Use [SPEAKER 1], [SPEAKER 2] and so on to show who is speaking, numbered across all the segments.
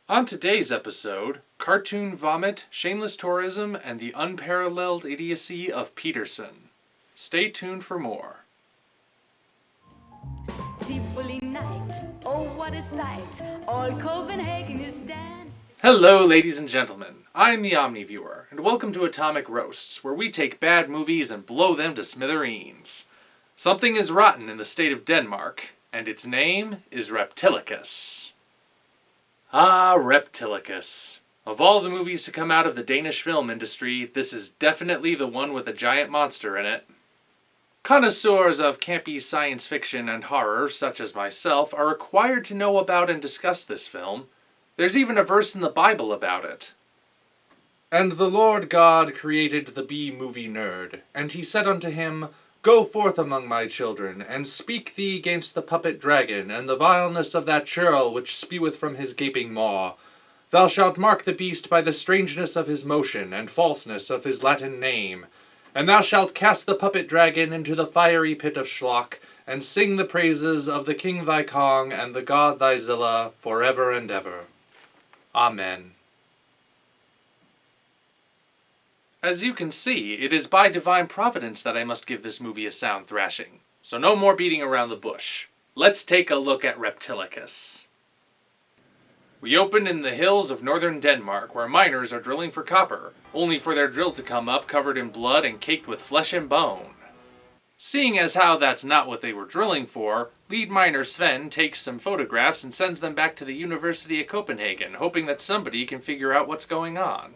[SPEAKER 1] On today's episode, cartoon vomit, shameless tourism, and the unparalleled idiocy of Peterson. Stay tuned for more.
[SPEAKER 2] Tivoli night, oh what a sight, all Copenhagen is dancing.
[SPEAKER 1] Hello, ladies and gentlemen. I'm the Omniviewer, and welcome to Atomic Roasts, where we take bad movies and blow them to smithereens. Something is rotten in the state of Denmark, and its name is Reptilicus. Ah, Reptilicus. Of all the movies to come out of the Danish film industry, this is definitely the one with a giant monster in it. Connoisseurs of campy science fiction and horror, such as myself, are required to know about and discuss this film. There's even a verse in the Bible about it. And the Lord God created the bee-movie nerd, and he said unto him, Go forth among my children, and speak thee against the puppet dragon, and the vileness of that churl which speweth from his gaping maw. Thou shalt mark the beast by the strangeness of his motion, and falseness of his Latin name. And thou shalt cast the puppet dragon into the fiery pit of Schlock, and sing the praises of the king thy Kong, and the god thy Zilla, for ever and ever. Amen. As you can see, it is by divine providence that I must give this movie a sound thrashing. So no more beating around the bush. Let's take a look at Reptilicus. We open in the hills of northern Denmark, where miners are drilling for copper, only for their drill to come up covered in blood and caked with flesh and bone. Seeing as how that's not what they were drilling for, lead miner Sven takes some photographs and sends them back to the University of Copenhagen, hoping that somebody can figure out what's going on.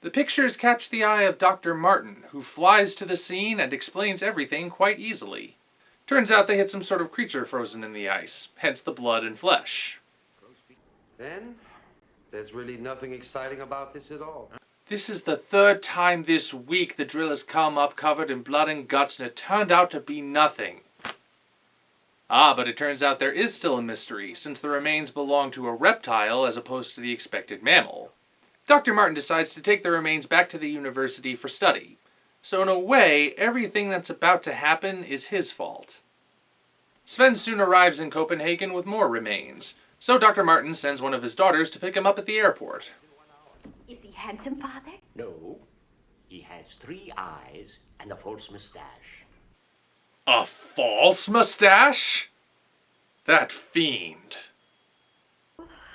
[SPEAKER 1] The pictures catch the eye of Dr. Martin, who flies to the scene and explains everything quite easily. Turns out they hit some sort of creature frozen in the ice, hence the blood and flesh.
[SPEAKER 3] Then, there's really nothing exciting about this at all.
[SPEAKER 1] This is the third time this week the drill has come up covered in blood and guts, and it turned out to be nothing. Ah, but it turns out there is still a mystery, since the remains belong to a reptile as opposed to the expected mammal. Dr. Martin decides to take the remains back to the university for study. So in a way, everything that's about to happen is his fault. Sven soon arrives in Copenhagen with more remains, so Dr. Martin sends one of his daughters to pick him up at the airport.
[SPEAKER 4] Is he handsome, Father?
[SPEAKER 5] No, he has 3 eyes and a false mustache.
[SPEAKER 1] A false mustache? That fiend.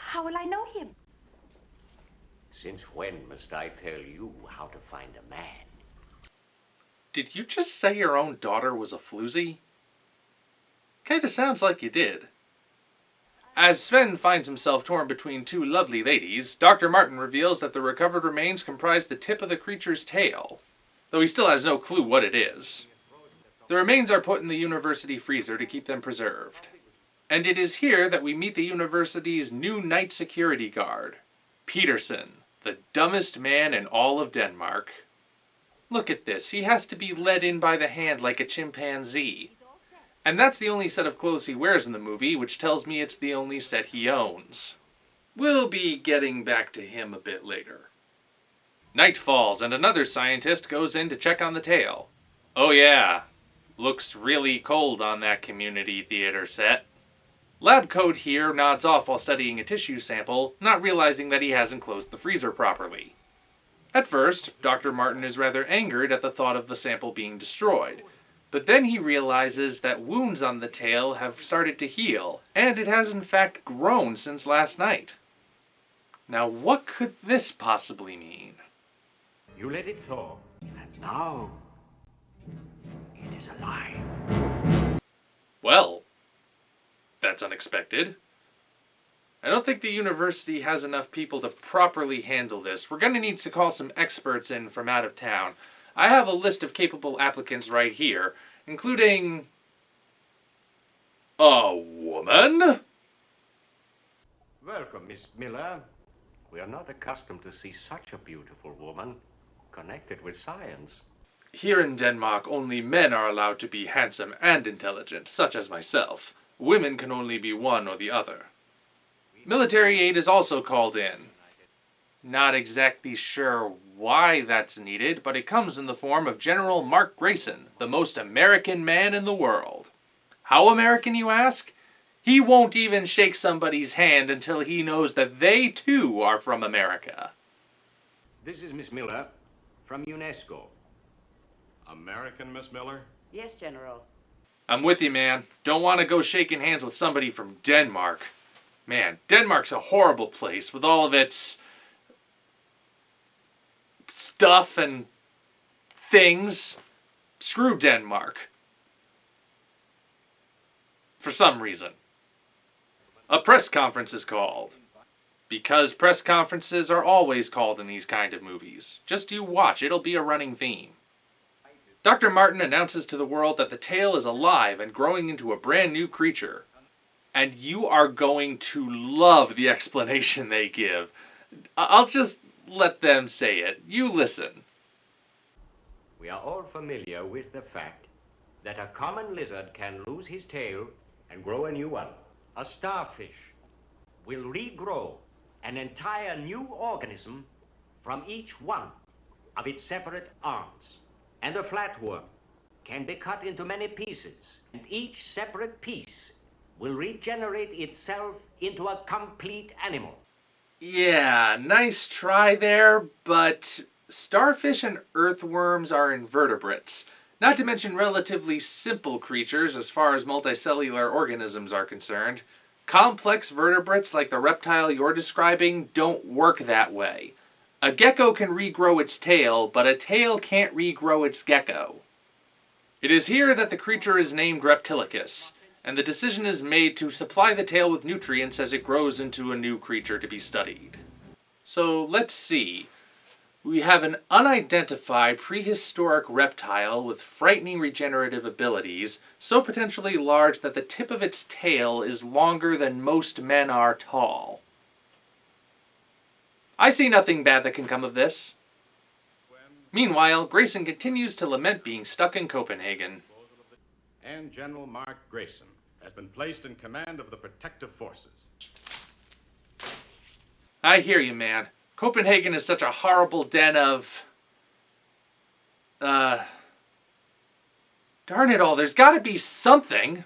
[SPEAKER 4] How will I know him?
[SPEAKER 5] Since when must I tell you how to find a man?
[SPEAKER 1] Did you just say your own daughter was a floozy? Kinda sounds like you did. As Sven finds himself torn between 2 lovely ladies, Dr. Martin reveals that the recovered remains comprise the tip of the creature's tail, though he still has no clue what it is. The remains are put in the university freezer to keep them preserved. And it is here that we meet the university's new night security guard, Peterson, the dumbest man in all of Denmark. Look at this, he has to be led in by the hand like a chimpanzee. And that's the only set of clothes he wears in the movie, which tells me it's the only set he owns. We'll be getting back to him a bit later. Night falls and another scientist goes in to check on the tail. Oh yeah, looks really cold on that community theater set. Lab coat here nods off while studying a tissue sample, not realizing that he hasn't closed the freezer properly. At first, Dr. Martin is rather angered at the thought of the sample being destroyed, but then he realizes that wounds on the tail have started to heal, and it has in fact grown since last night. Now what could this possibly mean?
[SPEAKER 5] You let it thaw, and now it is alive.
[SPEAKER 1] Well, that's unexpected. I don't think the university has enough people to properly handle this. We're going to need to call some experts in from out of town. I have a list of capable applicants right here, including a woman?
[SPEAKER 5] Welcome, Miss Miller. We are not accustomed to see such a beautiful woman connected with science.
[SPEAKER 1] Here in Denmark, only men are allowed to be handsome and intelligent, such as myself. Women can only be one or the other. Military aid is also called in. Not exactly sure why that's needed, but it comes in the form of General Mark Grayson, the most American man in the world. How American, you ask? He won't even shake somebody's hand until he knows that they too are from America.
[SPEAKER 5] This is Miss Miller from UNESCO.
[SPEAKER 6] American, Miss Miller?
[SPEAKER 7] Yes, General.
[SPEAKER 1] I'm with you, man. Don't want to go shaking hands with somebody from Denmark. Man, Denmark's a horrible place with all of its stuff and things. Screw Denmark. For some reason. A press conference is called. Because press conferences are always called in these kind of movies. Just you watch, it'll be a running theme. Dr. Martin announces to the world that the tail is alive and growing into a brand new creature. And you are going to love the explanation they give. I'll just let them say it. You listen.
[SPEAKER 5] We are all familiar with the fact that a common lizard can lose his tail and grow a new one. A starfish will regrow an entire new organism from each one of its separate arms. And a flatworm can be cut into many pieces, and each separate piece will regenerate itself into a complete animal.
[SPEAKER 1] Yeah, nice try there, but starfish and earthworms are invertebrates, not to mention relatively simple creatures as far as multicellular organisms are concerned. Complex vertebrates like the reptile you're describing don't work that way. A gecko can regrow its tail, but a tail can't regrow its gecko. It is here that the creature is named Reptilicus, and the decision is made to supply the tail with nutrients as it grows into a new creature to be studied. So let's see. We have an unidentified prehistoric reptile with frightening regenerative abilities, so potentially large that the tip of its tail is longer than most men are tall. I see nothing bad that can come of this. Meanwhile, Grayson continues to lament being stuck in Copenhagen.
[SPEAKER 6] And General Mark Grayson has been placed in command of the protective forces.
[SPEAKER 1] I hear you, man. Copenhagen is such a horrible den of... Darn it all, there's gotta be something!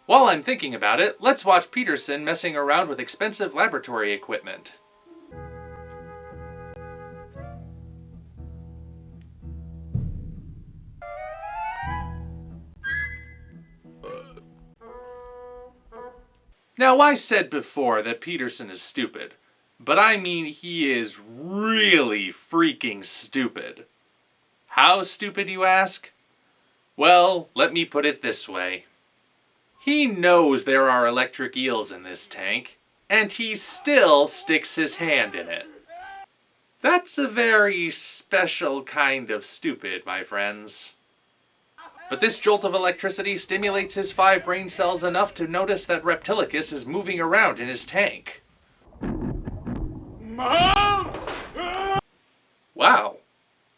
[SPEAKER 1] While I'm thinking about it, let's watch Peterson messing around with expensive laboratory equipment. Now, I said before that Peterson is stupid, but I mean he is really freaking stupid. How stupid, you ask? Well, let me put it this way. He knows there are electric eels in this tank, and he still sticks his hand in it. That's a very special kind of stupid, my friends. But this jolt of electricity stimulates his 5 brain cells enough to notice that Reptilicus is moving around in his tank.
[SPEAKER 6] Mom!
[SPEAKER 1] Wow.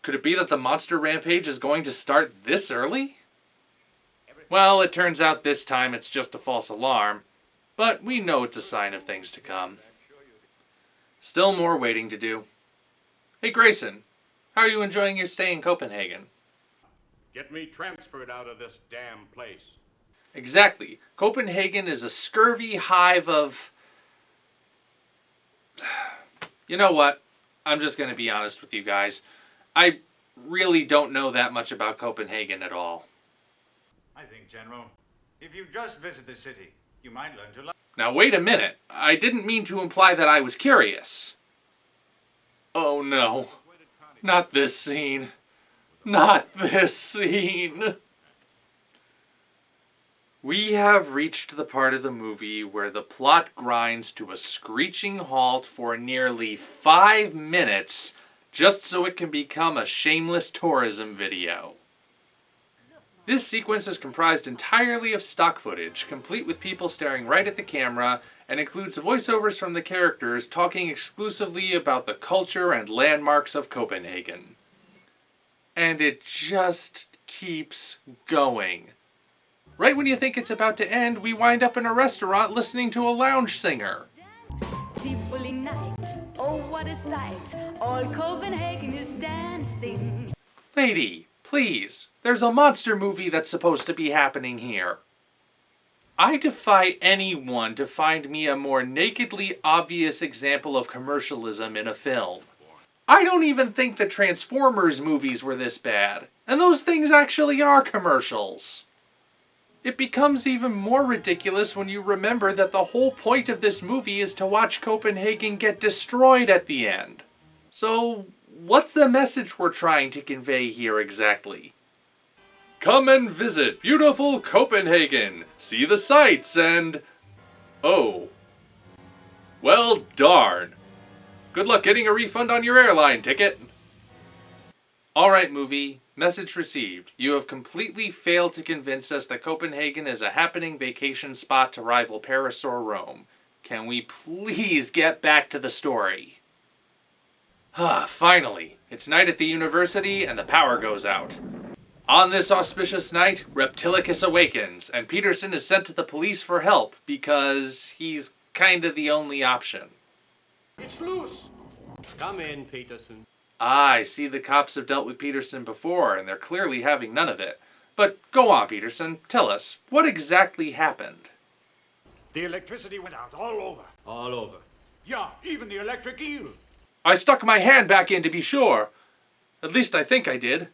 [SPEAKER 1] Could it be that the monster rampage is going to start this early? Well, it turns out this time it's just a false alarm, but we know it's a sign of things to come. Still more waiting to do. Hey Grayson, how are you enjoying your stay in Copenhagen?
[SPEAKER 6] Get me transferred out of this damn place.
[SPEAKER 1] Exactly. Copenhagen is a scurvy hive of... You know what? I'm just going to be honest with you guys. I really don't know that much about Copenhagen at all.
[SPEAKER 8] I think, General, if you just visit the city, you might learn to love.
[SPEAKER 1] Now wait a minute. I didn't mean to imply that I was curious. Oh no. Not this scene. Not this scene. We have reached the part of the movie where the plot grinds to a screeching halt for nearly 5 minutes just so it can become a shameless tourism video. This sequence is comprised entirely of stock footage, complete with people staring right at the camera, and includes voiceovers from the characters talking exclusively about the culture and landmarks of Copenhagen. And it just keeps going. Right when you think it's about to end, we wind up in a restaurant listening to a lounge singer.
[SPEAKER 2] Tivoli night, oh what a sight, all Copenhagen is dancing.
[SPEAKER 1] Lady, please, there's a monster movie that's supposed to be happening here. I defy anyone to find me a more nakedly obvious example of commercialism in a film. I don't even think the Transformers movies were this bad, and those things actually are commercials. It becomes even more ridiculous when you remember that the whole point of this movie is to watch Copenhagen get destroyed at the end. So, what's the message we're trying to convey here exactly? Come and visit beautiful Copenhagen, see the sights and... oh. Well, darn. Good luck getting a refund on your airline ticket. Alright, movie. Message received. You have completely failed to convince us that Copenhagen is a happening vacation spot to rival Paris or Rome. Can we please get back to the story? Finally. It's night at the university and the power goes out. On this auspicious night, Reptilicus awakens, and Peterson is sent to the police for help because he's kinda the only option.
[SPEAKER 6] It's loose!
[SPEAKER 5] Come in, Peterson.
[SPEAKER 1] I see the cops have dealt with Peterson before, and they're clearly having none of it. But go on, Peterson. Tell us, what exactly happened?
[SPEAKER 8] The electricity went out all over.
[SPEAKER 5] All over.
[SPEAKER 8] Yeah, even the electric eel.
[SPEAKER 1] I stuck my hand back in to be sure. At least I think I did.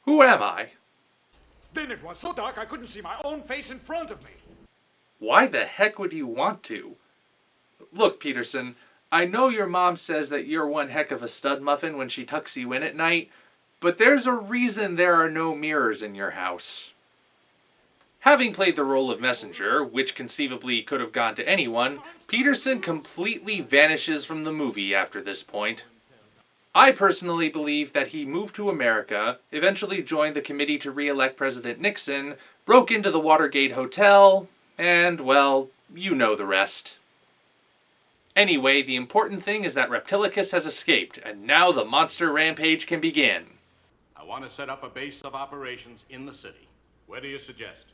[SPEAKER 1] Who am I?
[SPEAKER 8] Then it was so dark I couldn't see my own face in front of me.
[SPEAKER 1] Why the heck would you want to? Look, Peterson, I know your mom says that you're one heck of a stud muffin when she tucks you in at night, but there's a reason there are no mirrors in your house. Having played the role of messenger, which conceivably could have gone to anyone, Peterson completely vanishes from the movie after this point. I personally believe that he moved to America, eventually joined the committee to re-elect President Nixon, broke into the Watergate Hotel, and, well, you know the rest. Anyway, the important thing is that Reptilicus has escaped, and now the monster rampage can begin.
[SPEAKER 6] I want to set up a base of operations in the city. Where do you suggest?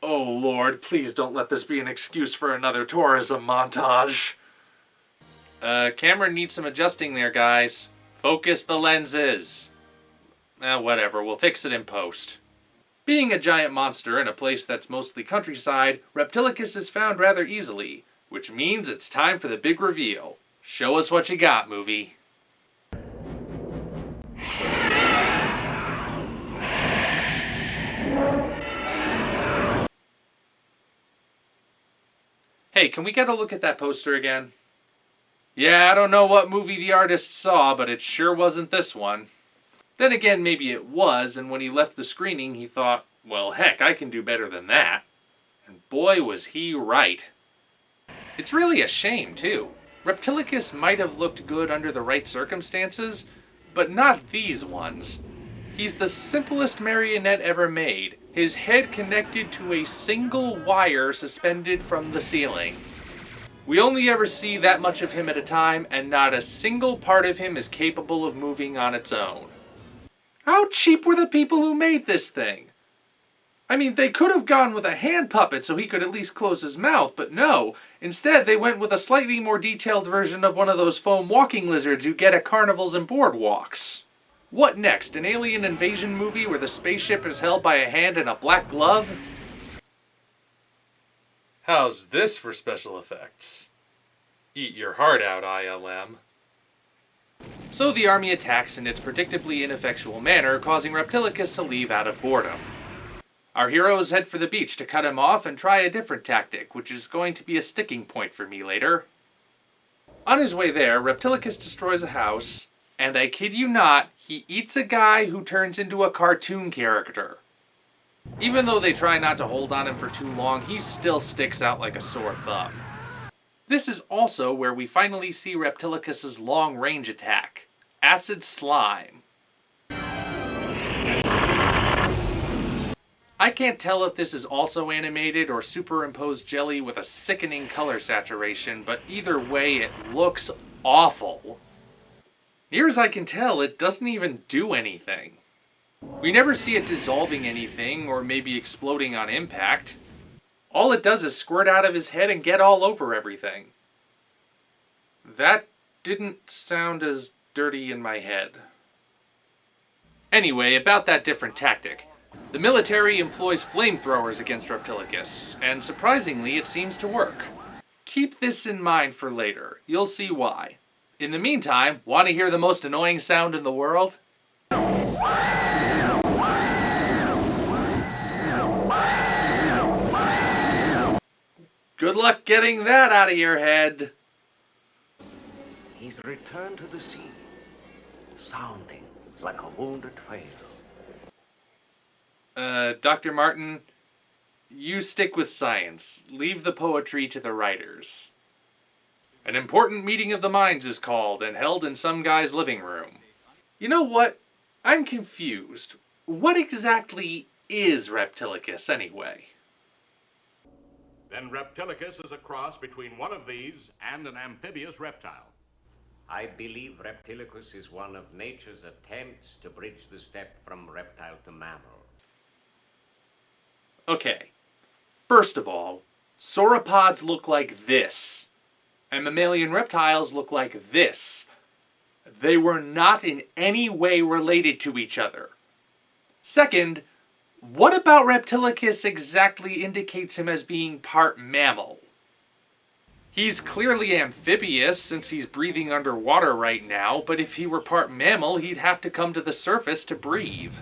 [SPEAKER 1] Oh Lord, please don't let this be an excuse for another tourism montage. Camera needs some adjusting there, guys. Focus the lenses. Whatever, we'll fix it in post. Being a giant monster in a place that's mostly countryside, Reptilicus is found rather easily, which means it's time for the big reveal. Show us what you got, movie. Hey, can we get a look at that poster again? Yeah, I don't know what movie the artist saw, but it sure wasn't this one. Then again, maybe it was, and when he left the screening, he thought, well, heck, I can do better than that. And boy, was he right. It's really a shame, too. Reptilicus might have looked good under the right circumstances, but not these ones. He's the simplest marionette ever made, his head connected to a single wire suspended from the ceiling. We only ever see that much of him at a time, and not a single part of him is capable of moving on its own. How cheap were the people who made this thing? I mean, they could have gone with a hand puppet so he could at least close his mouth, but no. Instead, they went with a slightly more detailed version of one of those foam walking lizards you get at carnivals and boardwalks. What next? An alien invasion movie where the spaceship is held by a hand and a black glove? How's this for special effects? Eat your heart out, ILM. So the army attacks in its predictably ineffectual manner, causing Reptilicus to leave out of boredom. Our heroes head for the beach to cut him off and try a different tactic, which is going to be a sticking point for me later. On his way there, Reptilicus destroys a house, and I kid you not, he eats a guy who turns into a cartoon character. Even though they try not to hold on him for too long, he still sticks out like a sore thumb. This is also where we finally see Reptilicus' long-range attack, Acid Slime. I can't tell if this is also animated or superimposed jelly with a sickening color saturation, but either way it looks awful. Near as I can tell, it doesn't even do anything. We never see it dissolving anything or maybe exploding on impact. All it does is squirt out of his head and get all over everything. That didn't sound as dirty in my head. Anyway, about that different tactic. The military employs flamethrowers against Reptilicus, and surprisingly, it seems to work. Keep this in mind for later. You'll see why. In the meantime, want to hear the most annoying sound in the world? Good luck getting that out of your head.
[SPEAKER 5] He's returned to the sea, sounding like a wounded whale.
[SPEAKER 1] Dr. Martin, you stick with science. Leave the poetry to the writers. An important meeting of the minds is called and held in some guy's living room. You know what? I'm confused. What exactly is Reptilicus, anyway?
[SPEAKER 6] Then Reptilicus is a cross between one of these and an amphibious reptile.
[SPEAKER 5] I believe Reptilicus is one of nature's attempts to bridge the step from reptile to mammal.
[SPEAKER 1] Okay. First of all, sauropods look like this, and mammalian reptiles look like this. They were not in any way related to each other. Second, what about Reptilicus exactly indicates him as being part mammal? He's clearly amphibious since he's breathing underwater right now, but if he were part mammal, he'd have to come to the surface to breathe.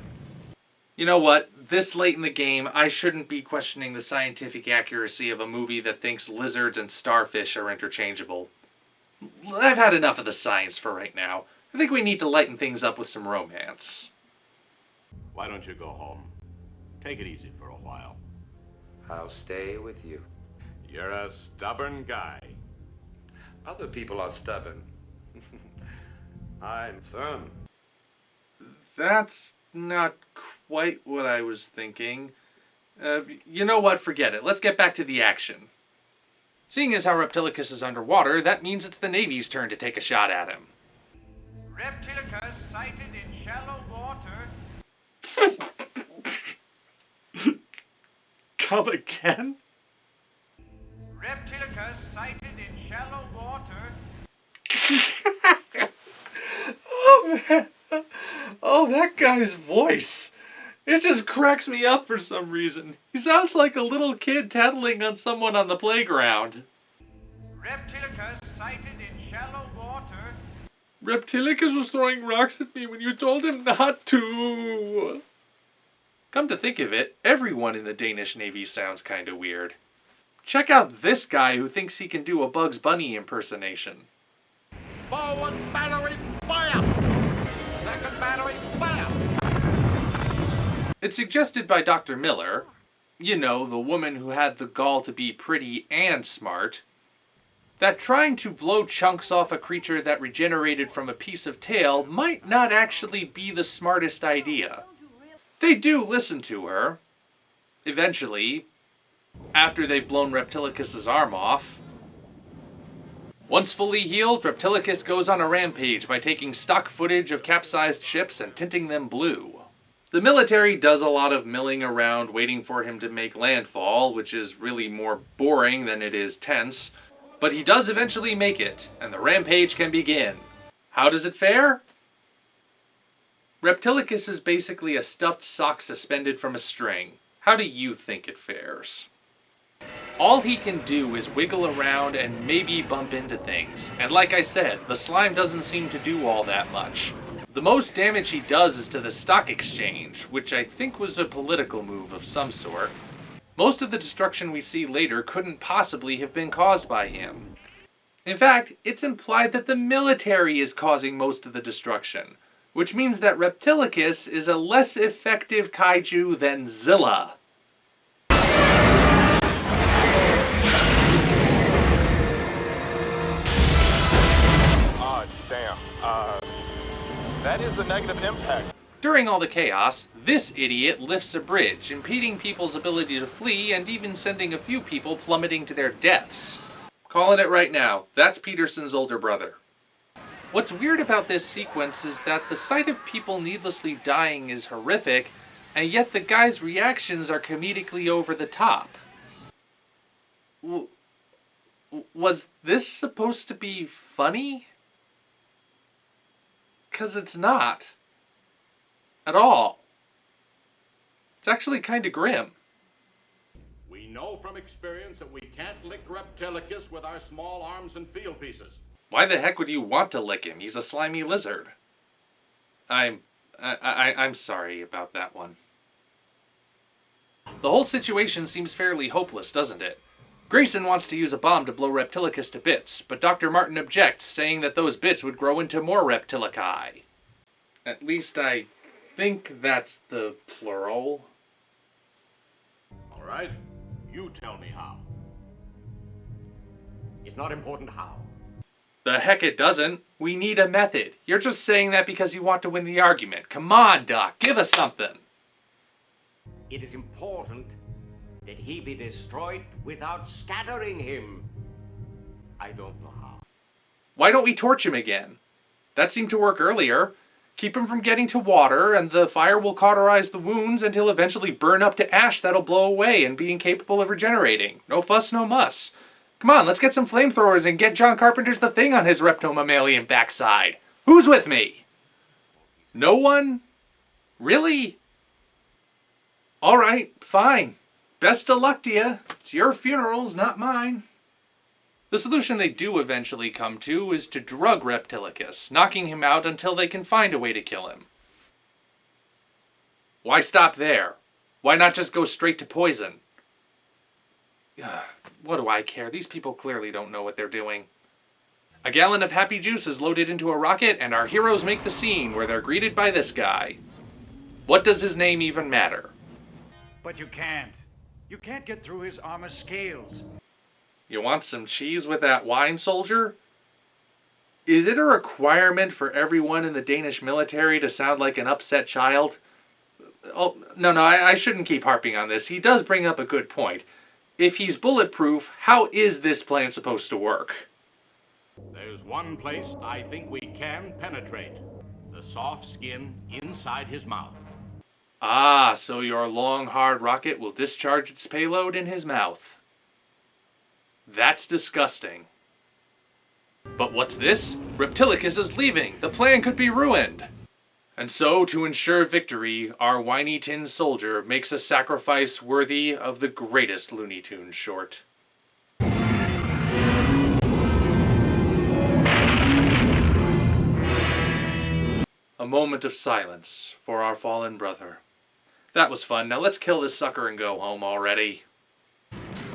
[SPEAKER 1] You know what? This late in the game, I shouldn't be questioning the scientific accuracy of a movie that thinks lizards and starfish are interchangeable. I've had enough of the science for right now. I think we need to lighten things up with some romance.
[SPEAKER 6] Why don't you go home? Take it easy for a while.
[SPEAKER 3] I'll stay with you.
[SPEAKER 6] You're a stubborn guy.
[SPEAKER 3] Other people are stubborn. I'm firm.
[SPEAKER 1] That's not quite what I was thinking. You know what? Forget it. Let's get back to the action. Seeing as how Reptilicus is underwater, that means it's the Navy's turn to take a shot at him.
[SPEAKER 8] Reptilicus sighted in shallow water.
[SPEAKER 1] Come again?
[SPEAKER 8] Reptilicus sighted in shallow water.
[SPEAKER 1] Oh, man. Oh, that guy's voice. It just cracks me up for some reason. He sounds like a little kid tattling on someone on the playground.
[SPEAKER 8] Reptilicus sighted in shallow water.
[SPEAKER 1] Reptilicus was throwing rocks at me when you told him not to. Come to think of it, everyone in the Danish Navy sounds kinda weird. Check out this guy who thinks he can do a Bugs Bunny impersonation.
[SPEAKER 6] Forward battery, fire! Second battery, fire!
[SPEAKER 1] It's suggested by Dr. Miller, you know, the woman who had the gall to be pretty and smart, that trying to blow chunks off a creature that regenerated from a piece of tail might not actually be the smartest idea. They do listen to her. Eventually, after they've blown Reptilicus' arm off. Once fully healed, Reptilicus goes on a rampage by taking stock footage of capsized ships and tinting them blue. The military does a lot of milling around waiting for him to make landfall, which is really more boring than it is tense, but he does eventually make it, and the rampage can begin. How does it fare? Reptilicus is basically a stuffed sock suspended from a string. How do you think it fares? All he can do is wiggle around and maybe bump into things, and like I said, the slime doesn't seem to do all that much. The most damage he does is to the stock exchange, which I think was a political move of some sort. Most of the destruction we see later couldn't possibly have been caused by him. In fact, it's implied that the military is causing most of the destruction, which means that Reptilicus is a less effective kaiju than Zilla.
[SPEAKER 7] That is a negative impact.
[SPEAKER 1] During all the chaos, this idiot lifts a bridge, impeding people's ability to flee and even sending a few people plummeting to their deaths. Calling it right now, that's Peterson's older brother. What's weird about this sequence is that the sight of people needlessly dying is horrific, and yet the guy's reactions are comedically over the top. Was this supposed to be funny? 'Cause it's not. At all. It's actually kind of grim.
[SPEAKER 6] We know from experience that we can't lick Reptilicus with our small arms and field pieces.
[SPEAKER 1] Why the heck would you want to lick him? He's a slimy lizard. I'm sorry about that one. The whole situation seems fairly hopeless, doesn't it? Grayson wants to use a bomb to blow Reptilicus to bits, but Dr. Martin objects, saying that those bits would grow into more Reptilici. At least I think that's the plural.
[SPEAKER 6] All right, you tell me how.
[SPEAKER 5] It's not important how.
[SPEAKER 1] The heck it doesn't. We need a method. You're just saying that because you want to win the argument. Come on, Doc, give us something.
[SPEAKER 5] It is important that he be destroyed without scattering him. I don't know how.
[SPEAKER 1] Why don't we torch him again? That seemed to work earlier. Keep him from getting to water, and the fire will cauterize the wounds, and he'll eventually burn up to ash that'll blow away and be incapable of regenerating. No fuss, no muss. Come on, let's get some flamethrowers and get John Carpenter's The Thing on his reptomammalian backside. Who's with me? No one? Really? Alright, fine. Best of luck to you. It's your funerals, not mine. The solution they do eventually come to is to drug Reptilicus, knocking him out until they can find a way to kill him. Why stop there? Why not just go straight to poison? What do I care? These people clearly don't know what they're doing. A gallon of happy juice is loaded into a rocket, and our heroes make the scene where they're greeted by this guy. What does his name even matter?
[SPEAKER 8] But you can't. You can't get through his armor scales.
[SPEAKER 1] You want some cheese with that wine, soldier? Is it a requirement for everyone in the Danish military to sound like an upset child? Oh, no, I shouldn't keep harping on this. He does bring up a good point. If he's bulletproof, how is this plan supposed to work?
[SPEAKER 6] There's one place I think we can penetrate. The soft skin inside his mouth.
[SPEAKER 1] Ah, so your long, hard rocket will discharge its payload in his mouth. That's disgusting. But what's this? Reptilicus is leaving. The plan could be ruined. And so, to ensure victory, our whiny tin soldier makes a sacrifice worthy of the greatest Looney Tunes short. A moment of silence for our fallen brother. That was fun. Now let's kill this sucker and go home already.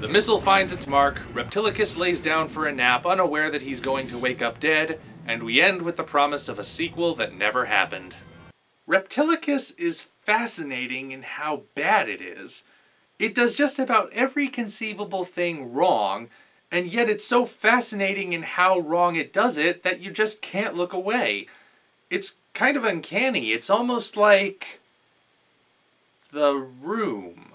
[SPEAKER 1] The missile finds its mark, Reptilicus lays down for a nap, unaware that he's going to wake up dead, and we end with the promise of a sequel that never happened. Reptilicus is fascinating in how bad it is. It does just about every conceivable thing wrong, and yet it's so fascinating in how wrong it does it that you just can't look away. It's kind of uncanny. It's almost like The Room.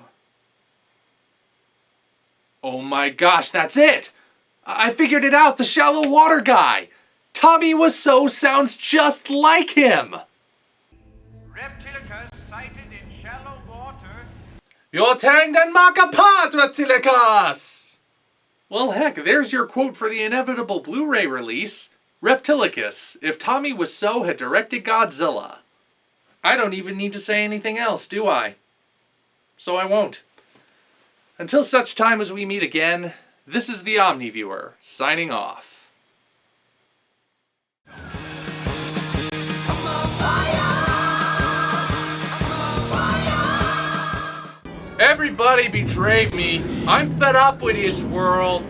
[SPEAKER 1] Oh my gosh, that's it! I figured it out, the shallow water guy! Tommy Wiseau sounds just like him!
[SPEAKER 8] Reptilicus sighted in shallow water.
[SPEAKER 1] Your tang den mark apart, Reptilicus! Well heck, there's your quote for the inevitable Blu-ray release. Reptilicus, if Tommy Wiseau had directed Godzilla. I don't even need to say anything else, do I? So I won't. Until such time as we meet again, this is the OmniViewer, signing off. Everybody betrayed me. I'm fed up with this world.